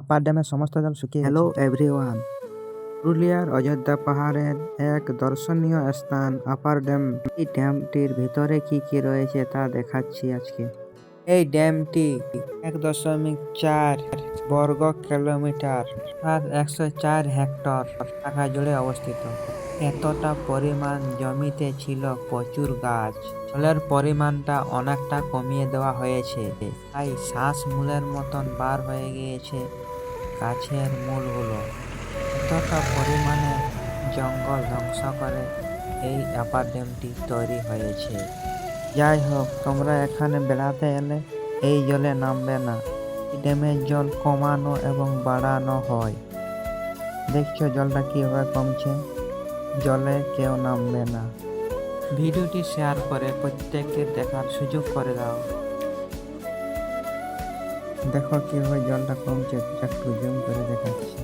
আপার ড্যামের সমস্ত জল শুকিয়ে গেছে। হ্যালো এভরিওয়ান, পুরুলিয়ার অযোধ্যা পাহাড়ের এক দর্শনীয় স্থান আপার ড্যাম। এই ড্যামটির ভিতরে কি কি রয়েছে তা দেখাচ্ছি আজকে। এই ড্যামটি 1.4 বর্গ কিলোমিটার আর 104 হেক্টর এলাকা জুড়ে অবস্থিত। এতটা পরিমাণ জমিতে ছিল প্রচুর গাছ। জলের পরিমাণটা অনেকটা কমিয়ে দেওয়া হয়েছে, তাই শ্বাসমূলের মতন বার হয়ে গিয়েছে গাছের মূলগুলো। এতটা পরিমাণে জঙ্গল ধ্বংস করে এই আপার ড্যামটি তৈরি হয়েছে। যাই হোক, তোমরা এখানে বেড়াতে এলে এই জলে নামবে না। এই ড্যামের জল কমানো এবং বাড়ানো হয়। দেখছো জলটা কিভাবে কমছে। জলে কেউ নামবে না। ভিডিওটি শেয়ার করে প্রত্যেককে দেখার সুযোগ করে দাও। দেখো কিভাবে জলটা কমছে, একটু জুম করে দেখাচ্ছি।